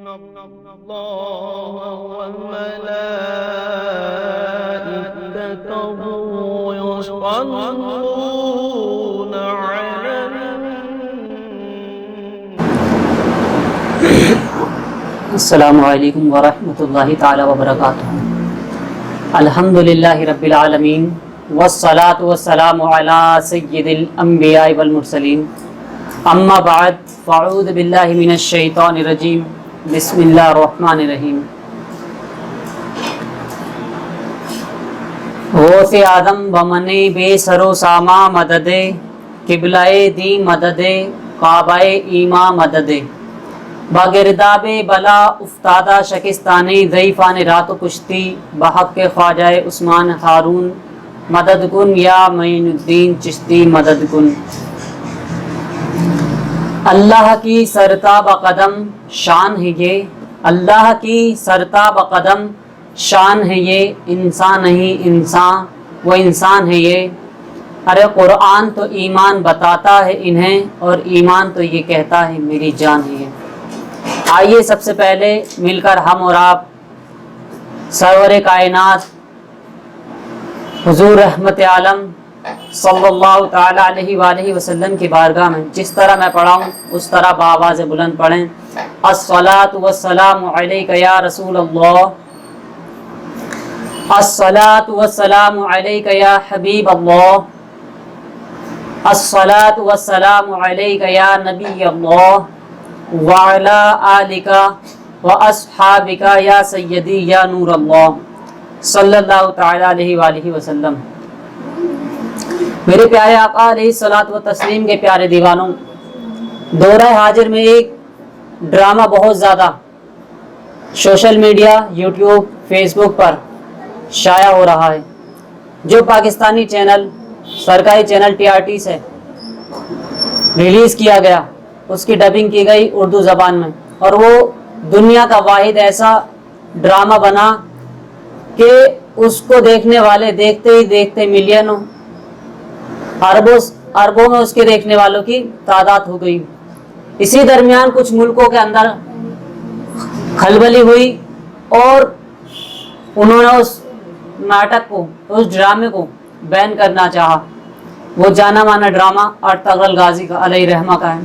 إن الله وملائكته يصلون على السلام علیکم ورحمۃ اللہ تعالی وبرکاتہ۔ الحمدللہ رب العالمین والصلاة والسلام علی سید الانبیاء والمرسلین، اما بعد فاعوذ باللہ من الشیطان الرجیم، بسم اللہ الرحمن الرحیم۔ غوث آدم بمن بے سر و ساما مدد، قبلہ دی مدد، کعبہ ایما مدد، باگرداب بلا افتادہ شکستانی، ضعیفان رات و کشتی، بحق کے خواجہ عثمان ہارون مدد کن، یا معین الدین چشتی مدد کن۔ اللہ کی سرتاب قدم شان ہے یہ، اللہ کی سرتاب قدم شان ہے یہ، انسان نہیں انسان وہ انسان ہے یہ۔ ارے قرآن تو ایمان بتاتا ہے انہیں، اور ایمان تو یہ کہتا ہے میری جان ہے یہ۔ آئیے سب سے پہلے مل کر ہم اور آپ سرور کائنات حضور رحمت عالم صلی اللہ تعالی علیہ وآلہ وسلم کی بارگاہ میں جس طرح میں پڑھاؤں اس طرح بآواز بلند پڑھیں۔ الصلاۃ والسلام علیک یا رسول اللہ، الصلاۃ والسلام علیک یا حبیب اللہ، الصلاۃ والسلام علیک یا نبی اللہ، وعلی آلک واصحابک یا سیدی یا نور اللہ، صلی اللہ تعالی علیہ وآلہ وسلم۔ میرے پیارے آقا علیہ الصلوۃ والتسلیم کے پیارے دیوانوں، دورہ ہاجر میں ایک ڈرامہ بہت زیادہ سوشل میڈیا، یوٹیوب، فیس بک پر شائع ہو رہا ہے، جو پاکستانی چینل سرکاری چینل TRT سے ریلیز کیا گیا، اس کی ڈبنگ کی گئی اردو زبان میں، اور وہ دنیا کا واحد ایسا ڈرامہ بنا کہ اس کو دیکھنے والے دیکھتے ہی دیکھتے ملینوں اربوں میں اس کے دیکھنے والوں کی تعداد ہو گئی۔ اسی درمیان کچھ ملکوں کے اندر کھلبلی ہوئی اور انہوں نے اس ناٹک کو، اس ڈرامے کو بین کرنا چاہا۔ وہ جانا مانا ڈرامہ ارطغرل غازی کا علیہ رحمہ کا ہے۔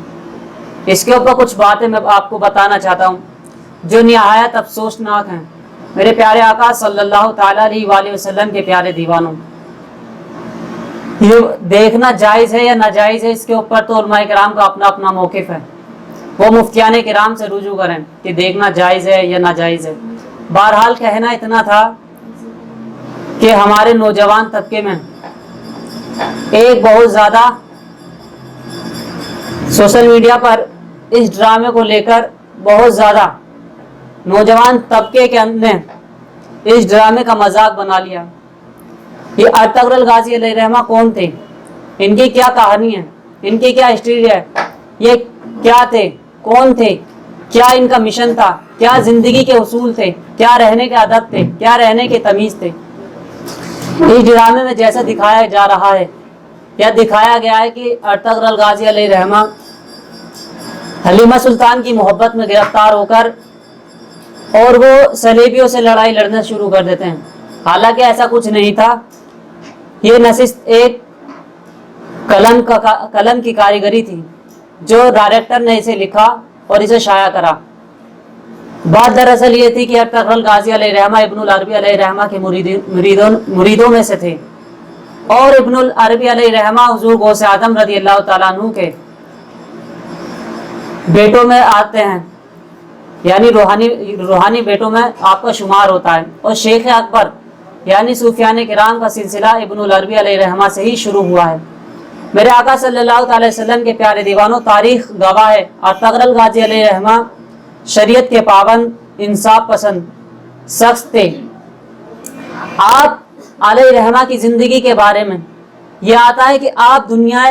اس کے اوپر کچھ باتیں میں آپ کو بتانا چاہتا ہوں جو نہایت افسوسناک ہیں۔ میرے پیارے آقا صلی اللہ تعالی علیہ وآلہ وسلم کے پیارے دیوانوں، یہ دیکھنا جائز ہے یا ناجائز ہے، اس کے اوپر تو علماء کرام کا اپنا اپنا موقف ہے، وہ مفتیان کرام سے رجوع کریں کہ دیکھنا جائز ہے یا ناجائز ہے۔ بہرحال کہنا اتنا تھا کہ ہمارے نوجوان طبقے میں ایک بہت زیادہ سوشل میڈیا پر اس ڈرامے کو لے کر بہت زیادہ نوجوان طبقے کے اندر اس ڈرامے کا مذاق بنا لیا۔ یہ ارطغرل غازی علیہ رحمہ کون تھے؟ ان کی کیا کہانی ہے؟ ان کی کیا ہسٹری ہے؟ یہ کیا تھے؟ کون تھے؟ کیا ان کا مشن تھا؟ کیا زندگی کے اصول تھے؟ کیا رہنے کے عادت تھے؟ کیا رہنے کے تمیز تھے؟ اس ڈرامے میں جیسا دکھایا جا رہا ہے یا دکھایا گیا ہے کہ ارطغرل غازی علیہ رحمہ حلیمہ سلطان کی محبت میں گرفتار ہو کر اور وہ صلیبیوں سے لڑائی لڑنا شروع کر دیتے ہیں، حالانکہ ایسا کچھ نہیں تھا۔ یہ نصیحت ایک قلم کی کاریگری تھی جو ڈائریکٹر نے اسے لکھا اور اسے شائع کرا۔ بات دراصل یہ تھی کہ ارطغرل غازی علیہ رحمہ ابن العربی علیہ رحمہ کے مریدوں میں سے تھے، اور ابن العربی علیہ رحمہ حضور غوث آدم رضی اللہ تعالیٰ عنہ کے بیٹوں میں آتے ہیں، یعنی روحانی بیٹوں میں آپ کا شمار ہوتا ہے، اور شیخ اکبر یعنی صوفیان کرام کا سلسلہ ابن العربی علیہ رحمہ سے ہی شروع ہوا ہے۔ میرے آقا صلی اللہ تعالی وسلم کے پیارے دیوانوں، تاریخ گواہ ہے ارطغرل غازی علیہ رحمہ شریعت کے پابند، انصاف پسند شخص تھے۔ آپ علیہ رحمہ کی زندگی کے بارے میں یہ آتا ہے کہ آپ دنیا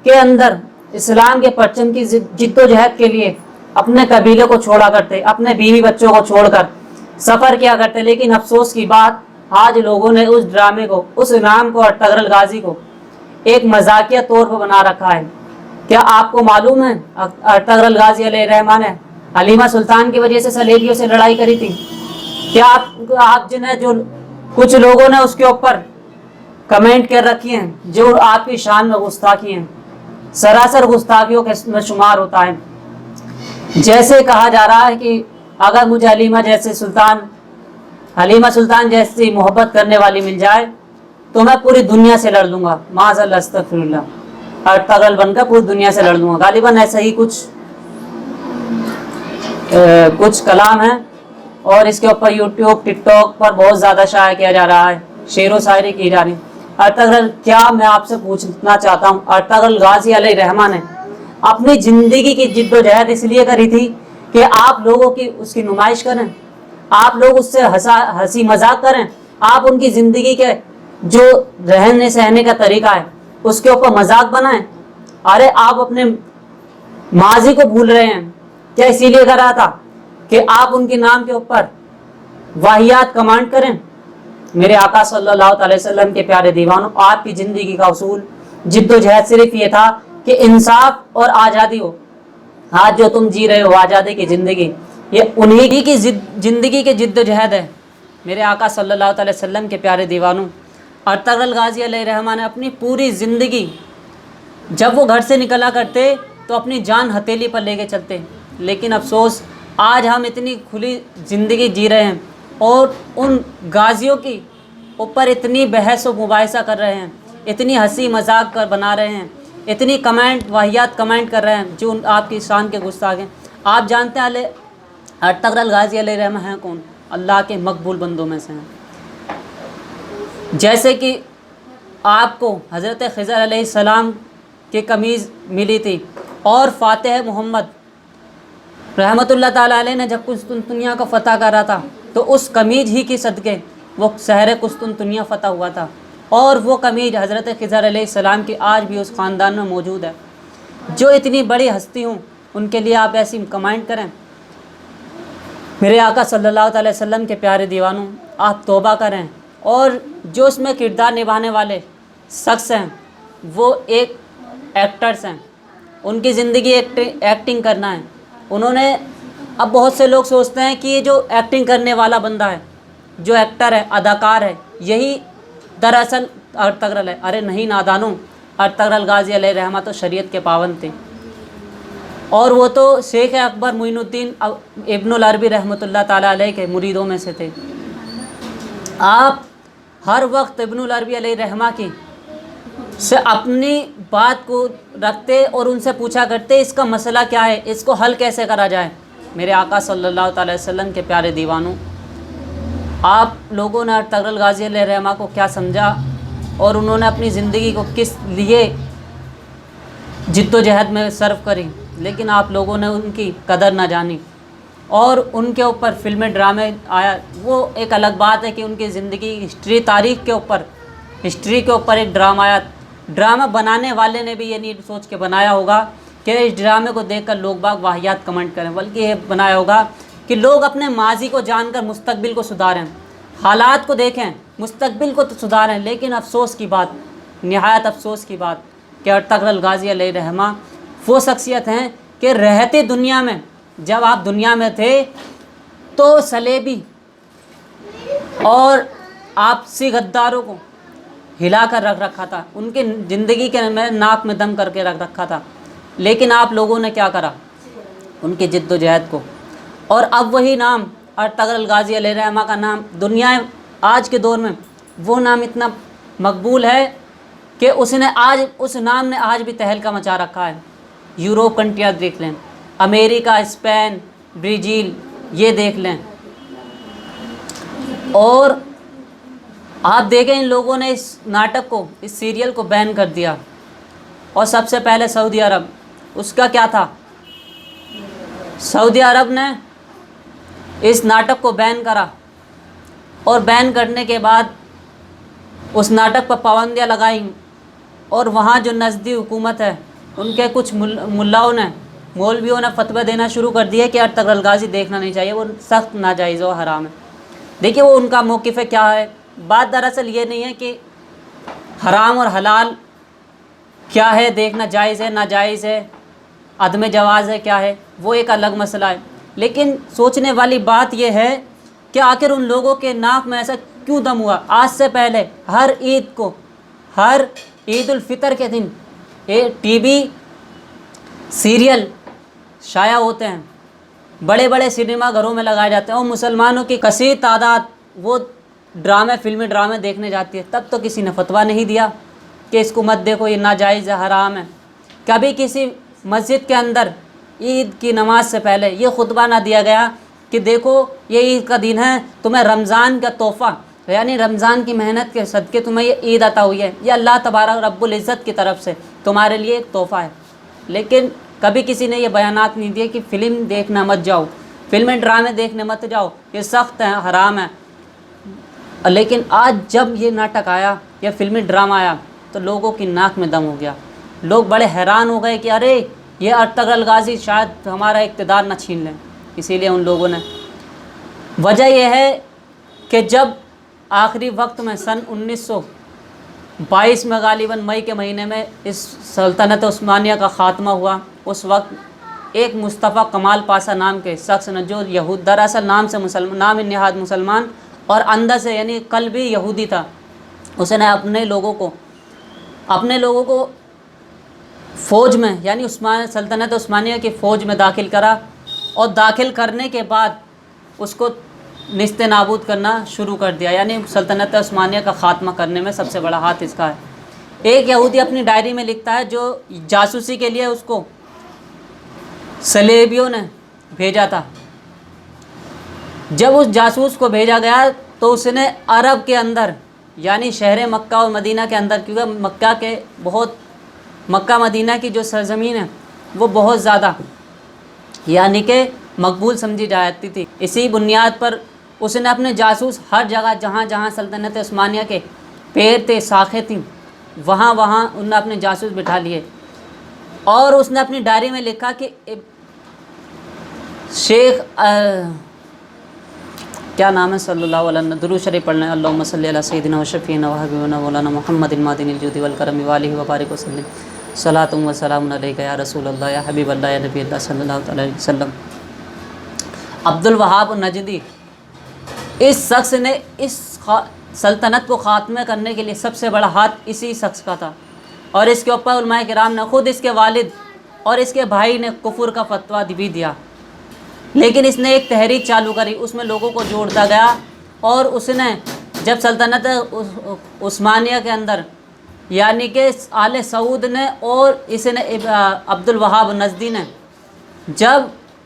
کے اندر اسلام کے پرچم کی جد و جہد کے لیے اپنے قبیلے کو چھوڑا کرتے، اپنے بیوی بچوں کو چھوڑ کر سفر کیا کرتے، لیکن افسوس کی بات آج لوگوں نے اس ڈرامے کو، اس نام کو، ارطغرل غازی کو ایک مذاقیہ طور پر بنا رکھا ہے۔ کیا آپ کو معلوم ہے ارطغرل غازی علیہ رحمہ نے حلیمہ سلطان کی وجہ سے سلیبیوں سے لڑائی کری تھی؟ کیا آپ جنہیں جو کچھ لوگوں نے اس کے اوپر کمنٹ کر رکھی ہیں جو آپ کی شان میں گستاخی ہیں، سراسر گستاخیوں کے میں شمار ہوتا ہے. جیسے کہا جا رہا ہے کہ اگر مجھے حلیمہ سلطان جیسی محبت کرنے والی مل جائے تو میں پوری دنیا سے لڑ لوں گا، معاذ اللہ استغفر اللہ، ارطغرل بن کر پوری دنیا سے لڑ لوں گا. غالباً ایسا ہی کچھ کلام ہے، اور اس کے اوپر یوٹیوب ٹک ٹاک پر بہت زیادہ شائع کیا جا رہا ہے، شعر و شاعری کی جا رہی. ارطغرل، کیا میں آپ سے پوچھنا چاہتا ہوں، ارطغرل غازی علیہ الرحمہ نے اپنی زندگی کی جد و جہد اس لیے کری تھی کہ آپ لوگوں کی اس کی نمائش کریں، آپ لوگ اس سے ہنسی مذاق کریں، آپ ان کی زندگی کے جو رہنے سہنے کا طریقہ ہے اس کے اوپر مذاق بنائیں؟ ارے آپ اپنے ماضی کو بھول رہے ہیں کیا؟ اسی لیے کر رہا تھا کہ آپ ان کے نام کے اوپر واہیات کمانڈ کریں. میرے آقا صلی اللہ علیہ وسلم کے پیارے دیوانوں، آپ کی زندگی کا اصول جد و جہد صرف یہ تھا کہ انصاف اور آزادی ہو. آج جو تم جی رہے ہو آزادی کی زندگی، یہ انہی کی زندگی کے جد و جہد ہے. میرے آقا صلی اللہ علیہ وسلم کے پیارے دیوانوں، ارطغرل غازی علیہ الرحمہ نے اپنی پوری زندگی، جب وہ گھر سے نکلا کرتے تو اپنی جان ہتھیلی پر لے کے چلتے. لیکن افسوس، آج ہم اتنی کھلی زندگی جی رہے ہیں اور ان غازیوں کی اوپر اتنی بحث و مباحثہ کر رہے ہیں، اتنی ہنسی مذاق کر بنا رہے ہیں، اتنی واہیات کمنٹ کر رہے ہیں جو آپ کی شان کے گستاخ ہیں. آپ جانتے ہیں ارطغرل غازی علیہ الرحمہ ہیں کون؟ اللہ کے مقبول بندوں میں سے ہیں. جیسے کہ آپ کو حضرت خضر علیہ السلام کی قمیض ملی تھی، اور فاتح محمد رحمۃ اللہ تعالیٰ علیہ نے جب قسطنطنیہ کو فتح کرا تھا تو اس قمیض ہی کی صدقے وہ شہر قسطنطنیہ فتح ہوا تھا، اور وہ قمیض حضرت خضر علیہ السلام کی آج بھی اس خاندان میں موجود ہے. جو اتنی بڑی ہستی ہوں ان کے لیے آپ ایسی کمنٹ کریں؟ میرے آقا صلی اللہ علیہ وسلم کے پیارے دیوانوں، آپ توبہ کریں. اور جو اس میں کردار نبھانے والے شخص ہیں وہ ایک ایکٹرز ہیں، ان کی زندگی ایکٹنگ کرنا ہے. انہوں نے، اب بہت سے لوگ سوچتے ہیں کہ یہ جو ایکٹنگ کرنے والا بندہ ہے، جو ایکٹر ہے، اداکار ہے، یہی دراصل ارطغرل ہے. ارے نہیں نادانوں، ارطغرل غازی علیہ الرحمہ تو شریعت کے پابند تھے، اور وہ تو شیخ اکبر معین الدین ابن العربی رحمۃ اللہ تعالیٰ علیہ کے مریدوں میں سے تھے. آپ ہر وقت ابن العربی علیہ الرحمہ کی سے اپنی بات کو رکھتے اور ان سے پوچھا کرتے اس کا مسئلہ کیا ہے، اس کو حل کیسے کرا جائے. میرے آقا صلی اللہ علیہ وسلم کے پیارے دیوانوں، آپ لوگوں نے ارطغرل غازی علیہ الرحمہ کو کیا سمجھا، اور انہوں نے اپنی زندگی کو کس لیے جد و جہد میں صرف کری، لیکن آپ لوگوں نے ان کی قدر نہ جانی اور ان کے اوپر فلمیں ڈرامے آیا. وہ ایک الگ بات ہے کہ ان کی زندگی تاریخ کے اوپر ہسٹری کے اوپر ایک ڈرامہ آیا. ڈرامہ بنانے والے نے بھی یہ نہیں سوچ کے بنایا ہوگا کہ اس ڈرامے کو دیکھ کر لوگ باگ واہیات کمنٹ کریں، بلکہ یہ بنایا ہوگا کہ لوگ اپنے ماضی کو جان کر مستقبل کو سدھاریں، حالات کو دیکھیں، مستقبل کو سدھاریں. لیکن افسوس کی بات، نہایت افسوس کی بات کہ ارطغرل غازی علیہ الرحمہ وہ شخصیت ہیں کہ رہتے دنیا میں، جب آپ دنیا میں تھے تو صلیبی اور آپسی غداروں کو ہلا کر رکھ رکھا تھا، ان کی زندگی کے میں ناک میں دم کر کے رکھ رکھا تھا. لیکن آپ لوگوں نے کیا کرا؟ ان کی جد و جہد کو، اور اب وہی نام ارطغرل غازی علیہ الرحمہ کا نام دنیا آج کے دور میں وہ نام اتنا مقبول ہے کہ اس نام نے آج بھی تہلکہ مچا رکھا ہے. یوروپ کنٹریاں دیکھ لیں، امریکہ، اسپین، برازیل، یہ دیکھ لیں، اور آپ دیکھیں ان لوگوں نے اس ناٹک کو، اس سیریل کو بین کر دیا. اور سب سے پہلے سعودی عرب، اس کا کیا تھا؟ سعودی عرب نے اس ناٹک کو بین کرا، اور بین کرنے کے بعد اس ناٹک پر پابندیاں لگائیں، اور وہاں جو نزدی حکومت ہے ان کے کچھ ملاؤں نے، مولویوں نے فتوی دینا شروع کر دیے کہ ارطغرل غازی دیکھنا نہیں چاہیے، وہ سخت ناجائز و حرام ہے. دیکھیے وہ ان کا موقف ہے کیا ہے. بات دراصل یہ نہیں ہے کہ حرام اور حلال کیا ہے، دیکھنا جائز ہے ناجائز ہے، عدم جواز ہے، کیا ہے، وہ ایک الگ مسئلہ ہے. لیکن سوچنے والی بات یہ ہے کہ آخر ان لوگوں کے ناک میں ایسا کیوں دم ہوا؟ آج سے پہلے ہر عید کو، ہر عید الفطر کے دن ٹی وی سیریل شائع ہوتے ہیں، بڑے بڑے سنیما گھروں میں لگائے جاتے ہیں، اور مسلمانوں کی کثیر تعداد وہ ڈرامے، فلمی ڈرامے دیکھنے جاتی ہے۔ تب تو کسی نے فتویٰ نہیں دیا کہ اس کو مت دیکھو، یہ ناجائز ہے، حرام ہے۔ کبھی کسی مسجد کے اندر عید کی نماز سے پہلے یہ خطبہ نہ دیا گیا کہ دیکھو یہ عید کا دن ہے، تمہیں رمضان کا تحفہ، یعنی رمضان کی محنت کے صدقے تمہیں یہ عید عطا ہوئی ہے، یہ اللہ تبارک رب العزت کی طرف سے تمہارے لیے ایک تحفہ ہے۔ لیکن کبھی کسی نے یہ بیانات نہیں دیے کہ فلم دیکھنا مت جاؤ، فلمیں ڈرامے دیکھنے مت جاؤ، یہ سخت ہے، حرام ہے۔ لیکن آج جب یہ ناٹک آیا یا فلمی ڈرامہ آیا تو لوگوں کی ناک میں دم ہو گیا، لوگ بڑے حیران ہو گئے کہ ارے یہ ارطغرل غازی شاید ہمارا اقتدار نہ چھین لیں۔ اسی لیے ان لوگوں نے، وجہ یہ ہے کہ جب آخری وقت میں سن 1922 میں غالباً مئی کے مہینے میں اس سلطنت عثمانیہ کا خاتمہ ہوا، اس وقت ایک مصطفیٰ کمال پاشا نام کے شخص نے، جو دراصل نام سے نام نہاد مسلمان اور اندر سے یعنی قلبی یہودی تھا، اس نے اپنے لوگوں کو فوج میں یعنی سلطنت عثمانیہ کی فوج میں داخل کرا، اور داخل کرنے کے بعد اس کو نیست نابود کرنا شروع کر دیا، یعنی سلطنت عثمانیہ کا خاتمہ کرنے میں سب سے بڑا ہاتھ اس کا ہے۔ ایک یہودی اپنی ڈائری میں لکھتا ہے، جو جاسوسی کے لیے اس کو صلیبیوں نے بھیجا تھا، جب اس جاسوس کو بھیجا گیا تو اس نے عرب کے اندر یعنی شہر مکہ اور مدینہ کے اندر، کیونکہ مکہ مدینہ کی جو سرزمین ہے وہ بہت زیادہ یعنی کہ مقبول سمجھی جاتی تھی، اسی بنیاد پر اس نے اپنے جاسوس ہر جگہ جہاں جہاں سلطنت عثمانیہ کے پیر تھے، شاخیں تھیں، وہاں انہوں نے اپنے جاسوس بٹھا لیے، اور اس نے اپنی ڈائری میں لکھا کہ شیخ کیا نام ہے، صلی اللہ علیہ وسلم، درود شریف پڑھ لیں، اللہم صلی علی سیدنا و شفیعنا و حبیبنا مولانا محمد المعدن الجود والکرم والہ وبارک وسلم، صلاۃ و سلام علیک یا رسول اللہ یا حبیب اللہ یا نبی اللہ صلی اللہ علیہ وسلم۔ عبد الوہاب نجدی، اس شخص نے اس سلطنت کو خاتمہ کرنے کے لیے سب سے بڑا ہاتھ اسی شخص کا تھا، اور اس کے اوپر علماء کرام نے، خود اس کے والد اور اس کے بھائی نے کفر کا فتویٰ بھی دیا، لیکن اس نے ایک تحریک چالو کری، اس میں لوگوں کو جوڑتا گیا، اور اس نے جب سلطنت عثمانیہ کے اندر یعنی کہ آل سعود نے اور اس نے عبد الوہاب نجدی نے جب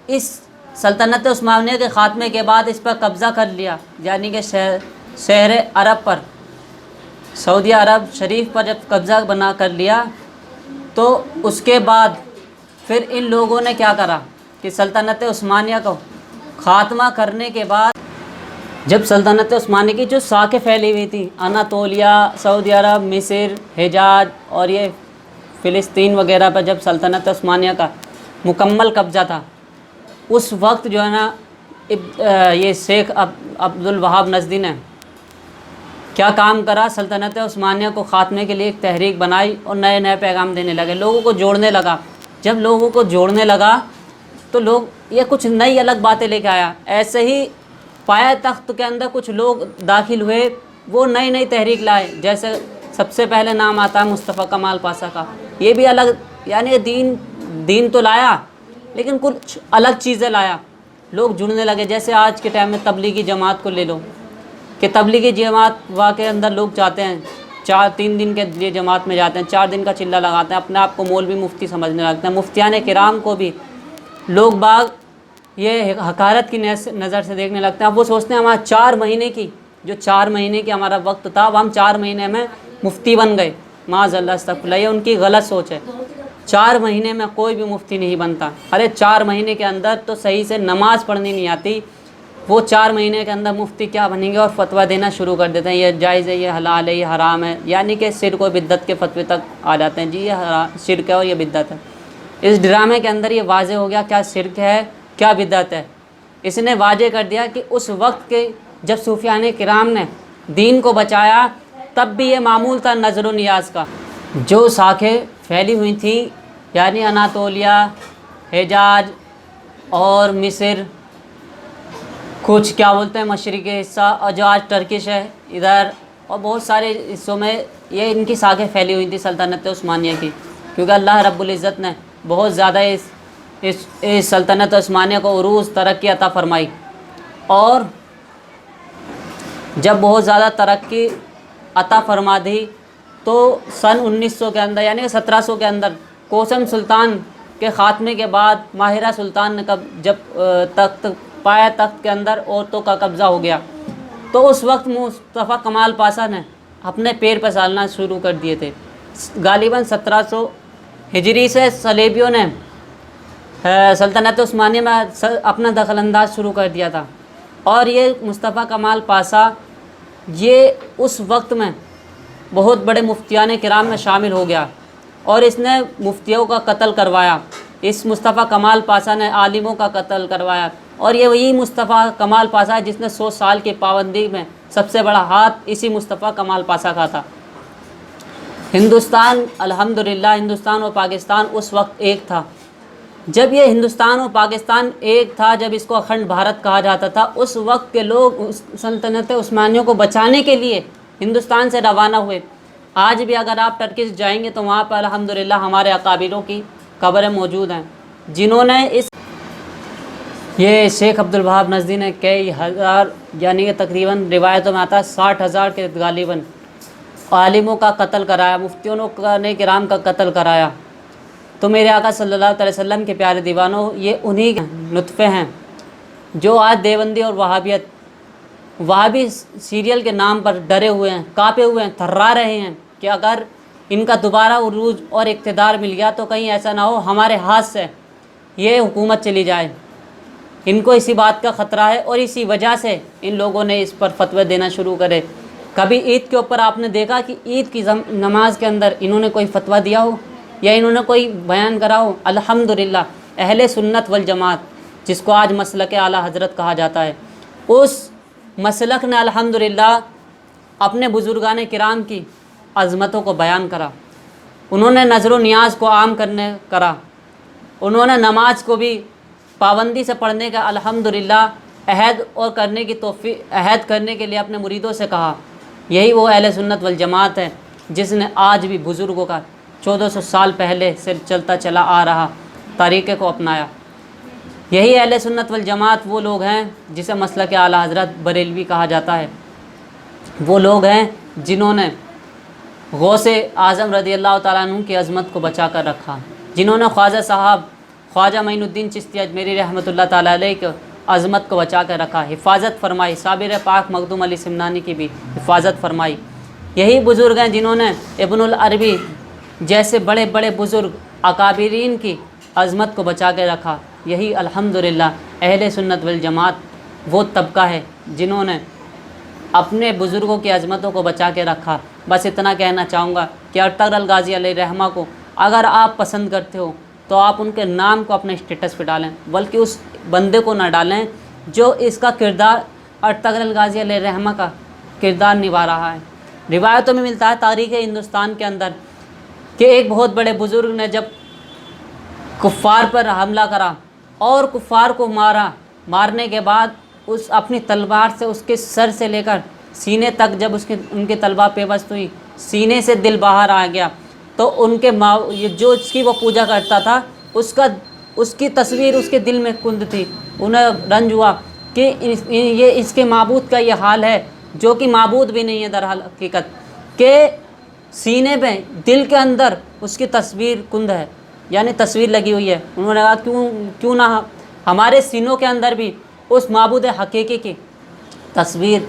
اس سلطنت عثمانیہ کے خاتمے کے بعد اس پر قبضہ کر لیا، یعنی کہ شہر عرب پر، سعودی عرب شریف پر جب قبضہ بنا کر لیا، تو اس کے بعد پھر ان لوگوں نے کیا کرا کہ سلطنت عثمانیہ کو خاتمہ کرنے کے بعد، جب سلطنت عثمانیہ کی جو شاخیں پھیلی ہوئی تھیں، اناطولیہ، سعودی عرب، مصر، حجاز اور یہ فلسطین وغیرہ پر جب سلطنت عثمانیہ کا مکمل قبضہ تھا، اس وقت جو ہے نا یہ شیخ عبد الوہاب نجدی نے کیا کام کرا، سلطنت عثمانیہ کو خاتمے کے لیے ایک تحریک بنائی اور نئے نئے پیغام دینے لگے، لوگوں کو جوڑنے لگا۔ جب لوگوں کو جوڑنے لگا تو لوگ یہ کچھ نئی الگ باتیں لے کے آیا۔ ایسے ہی پایا تخت کے اندر کچھ لوگ داخل ہوئے، وہ نئی نئی تحریک لائے، جیسے سب سے پہلے نام آتا ہے مصطفیٰ کمال پاشا کا، یہ بھی الگ یعنی دین تو لایا لیکن کچھ الگ چیزیں لایا، لوگ جڑنے لگے۔ جیسے آج کے ٹائم میں تبلیغی جماعت کو لے لو، کہ تبلیغی جماعت واقعی اندر لوگ جاتے ہیں، 3 دن کے لیے جماعت میں جاتے ہیں، 4 دن کا چلہ لگاتے ہیں، اپنے آپ کو مولوی مفتی سمجھنے لگتے ہیں۔ مفتیان کرام کو بھی لوگ باغ یہ حقارت کی نظر سے دیکھنے لگتے ہیں۔ اب وہ سوچتے ہیں ہمارا 4 مہینے کی ہمارا وقت تھا، وہ ہم 4 مہینے میں مفتی بن گئے، معاذ اللہ استغفر اللہ، یہ ان کی غلط سوچ ہے۔ 4 مہینے میں کوئی بھی مفتی نہیں بنتا۔ ارے 4 مہینے کے اندر تو صحیح سے نماز پڑھنی نہیں آتی، وہ 4 مہینے کے اندر مفتی کیا بنیں گے اور فتویٰ دینا شروع کر دیتے ہیں، یہ جائز ہے، یہ حلال ہے، یہ حرام ہے، یعنی کہ شرک و بدعت کے فتوے تک آ جاتے ہیں، جی یہ شرک ہے اور یہ بدعت ہے۔ اس ڈرامے کے اندر یہ واضح ہو گیا کیا شرک ہے کیا بدعت ہے۔ اس نے واضح کر دیا کہ اس وقت کے جب صوفیان کرام نے دین کو بچایا، تب بھی یہ معمول تھا نظر و نیاز کا۔ جو شاخیں پھیلی ہوئی تھیں یعنی اناطولیہ، حجاز اور مصر، کچھ کیا بولتے ہیں مشرقی حصہ، اور جو آج ٹرکش ہے ادھر، اور بہت سارے حصوں میں یہ ان کی ساکھیں پھیلی ہوئی تھی سلطنت عثمانیہ کی، کیونکہ اللہ رب العزت نے بہت زیادہ اس سلطنت عثمانیہ کو عروج ترقی عطا فرمائی۔ اور جب بہت زیادہ ترقی عطا فرما دی تو سن 1900 کے اندر یعنی 1700 کے اندر کوسم سلطان کے خاتمے کے بعد ماہرہ سلطان نے جب تخت پایا، تخت کے اندر عورتوں کا قبضہ ہو گیا، تو اس وقت مصطفیٰ کمال پاشا نے اپنے پیر پسالنا شروع کر دیے تھے۔ غالباً 1700 ہجری سے صلیبیوں نے سلطنت عثمانیہ میں اپنا دخل انداز شروع کر دیا تھا، اور یہ مصطفیٰ کمال پاشا یہ اس وقت میں بہت بڑے مفتیان کرام میں شامل ہو گیا، اور اس نے مفتیوں کا قتل کروایا۔ اس مصطفیٰ کمال پاشا نے عالموں کا قتل کروایا، اور یہ وہی مصطفیٰ کمال پاشا ہے جس نے 100 سال کی پابندی میں سب سے بڑا ہاتھ اسی مصطفیٰ کمال پاشا کا تھا۔ ہندوستان الحمدللہ، ہندوستان اور پاکستان اس وقت ایک تھا۔ جب یہ ہندوستان اور پاکستان ایک تھا، جب اس کو اکھنڈ بھارت کہا جاتا تھا، اس وقت کے لوگ سلطنت عثمانیوں کو بچانے کے لیے ہندوستان سے روانہ ہوئے۔ آج بھی اگر آپ ٹرکش جائیں گے تو وہاں پر الحمدللہ ہمارے اکابروں کی قبریں موجود ہیں، جنہوں نے یہ شیخ عبدالوہاب نجدی نے کئی ہزار یعنی کہ تقریباً روایتوں میں آتا ہے 60,000 کے غالباً عالموں کا قتل کرایا، مفتیوں نے کرام کا قتل کرایا۔ تو میرے آقا صلی اللہ علیہ وسلم کے پیارے دیوانوں، یہ انہی نطفے ہیں جو آج دیوبندی اور وہابی سیریل کے نام پر ڈرے ہوئے ہیں، کانپے ہوئے ہیں، تھرا رہے ہیں کہ اگر ان کا دوبارہ عروج اور اقتدار مل گیا تو کہیں ایسا نہ ہو ہمارے ہاتھ سے یہ حکومت چلی جائے۔ ان کو اسی بات کا خطرہ ہے، اور اسی وجہ سے ان لوگوں نے اس پر فتوے دینا شروع کرے۔ کبھی عید کے اوپر آپ نے دیکھا کہ عید کی نماز کے اندر انہوں نے کوئی فتویٰ دیا ہو یا انہوں نے کوئی بیان کرا ہو؟ الحمدللہ اہل سنت والجماعت، جس کو آج مسلک اعلیٰ حضرت کہا جاتا ہے، اس مسلک نے الحمدللہ اپنے بزرگان کرام کی عظمتوں کو بیان کرا۔ انہوں نے نظر و نیاز کو عام کرا، انہوں نے نماز کو بھی پابندی سے پڑھنے کا الحمدللہ عہد کرنے کے لیے اپنے مریدوں سے کہا۔ یہی وہ اہل سنت والجماعت ہے جس نے آج بھی بزرگوں کا 1400 سال پہلے سے چلتا چلا آ رہا طریقے کو اپنایا۔ یہی اہل سنت والجماعت وہ لوگ ہیں جسے مسلک اعلیٰ حضرت بریلوی کہا جاتا ہے۔ وہ لوگ ہیں جنہوں نے غوث اعظم رضی اللہ تعالیٰ عنہ کی عظمت کو بچا کر رکھا، جنہوں نے خواجہ معین الدین چشتی اجمیری رحمۃ اللہ تعالیٰ علیہ کی عظمت کو بچا کر رکھا، حفاظت فرمائی۔ صابر پاک مخدوم علی سمنانی کی بھی حفاظت فرمائی۔ یہی بزرگ ہیں جنہوں نے ابن العربی جیسے بڑے بڑے بزرگ اکابرین کی عظمت کو بچا کے رکھا۔ یہی الحمدللہ اہل سنت والجماعت وہ طبقہ ہے جنہوں نے اپنے بزرگوں کی عظمتوں کو بچا کے رکھا۔ بس اتنا کہنا چاہوں گا کہ ارطغرل غازی علیہ رحمہ کو اگر آپ پسند کرتے ہو تو آپ ان کے نام کو اپنے اسٹیٹس پہ ڈالیں، بلکہ اس بندے کو نہ ڈالیں جو اس کا کردار ارطغرل غازی علیہ رحمہ کا کردار نبھا رہا ہے۔ روایتوں میں ملتا ہے تاریخ ہندوستان کے اندر کہ ایک بہت بڑے بزرگ نے جب کفار پر حملہ کرا اور کفار کو مارنے کے بعد اپنی تلوار سے اس کے سر سے لے کر سینے تک جب ان کی تلوار پیوست ہوئی، سینے سے دل باہر آ گیا، تو ان کے جو اس کی وہ پوجا کرتا تھا اس کی تصویر اس کے دل میں کند تھی۔ انہیں رنج ہوا کہ یہ اس کے معبود کا یہ حال ہے، جو کہ معبود بھی نہیں ہے در حقیقت، کہ سینے پہ دل کے اندر اس کی تصویر کند ہے، یعنی تصویر لگی ہوئی ہے۔ انہوں نے کہا کیوں نہ ہمارے سینوں کے اندر بھی اس معبود حقیقی کی تصویر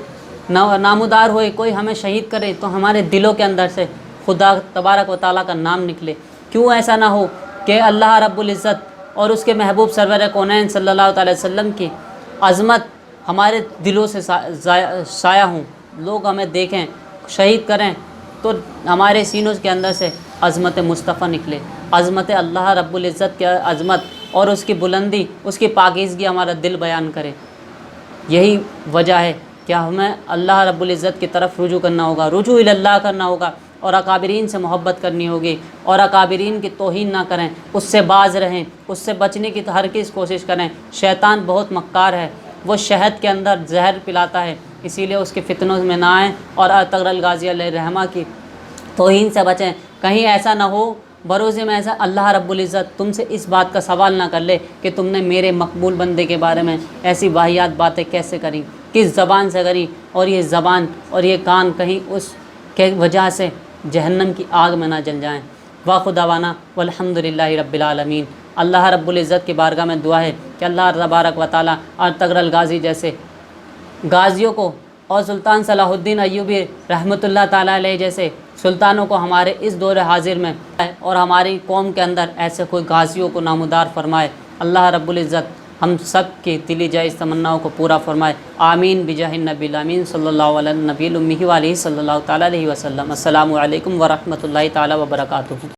نامودار ہوئے، کوئی ہمیں شہید کرے تو ہمارے دلوں کے اندر سے خدا تبارک و تعالیٰ کا نام نکلے۔ کیوں ایسا نہ ہو کہ اللہ رب العزت اور اس کے محبوب سرور کونین صلی اللہ علیہ وسلم کی عظمت ہمارے دلوں سے سایہ ہوں، لوگ ہمیں دیکھیں، شہید کریں تو ہمارے سینوں کے اندر سے عظمت مصطفیٰ نکلے، عظمت اللہ رب العزت کی عظمت اور اس کی بلندی، اس کی پاکیزگی ہمارا دل بیان کرے۔ یہی وجہ ہے کہ ہمیں اللہ رب العزت کی طرف رجوع کرنا ہوگا، رجوع اللہ کرنا ہوگا، اور اکابرین سے محبت کرنی ہوگی، اور اکابرین کی توہین نہ کریں، اس سے باز رہیں، اس سے بچنے کی ہر کس کوشش کریں۔ شیطان بہت مکار ہے، وہ شہد کے اندر زہر پلاتا ہے، اسی لیے اس کے فتنوں میں نہ آئیں، اور ارطغرل الغازی علیہ الرحمہ کی توہین سے بچیں۔ کہیں ایسا نہ ہو بروز میں ایسا اللہ رب العزت تم سے اس بات کا سوال نہ کر لے کہ تم نے میرے مقبول بندے کے بارے میں ایسی واہیات باتیں کیسے کریں، کس زبان سے کریں، اور یہ زبان اور یہ کان کہیں اس کے وجہ سے جہنم کی آگ میں نہ جل جائیں۔ واخر دعوانا والحمد للہ رب العالمین۔ اللہ رب العزت کی بارگاہ میں دعا ہے کہ اللہ تبارک و تعالیٰ ارطغرل الغازی جیسے غازیوں کو اور سلطان صلاح الدین ایوبی رحمۃ اللہ تعالیٰ علیہ جیسے سلطانوں کو ہمارے اس دور حاضر میں اور ہماری قوم کے اندر ایسے کوئی غازیوں کو نامدار فرمائے۔ اللہ رب العزت ہم سب کی دلی جائز تمناؤں کو پورا فرمائے۔ آمین بجاہ النبی الامین صلی اللہ علیہ نبی المی علیہ صلی اللہ تعالیٰ علیہ وسلم۔ السلام علیکم ورحمۃ اللہ تعالیٰ وبرکاتہ۔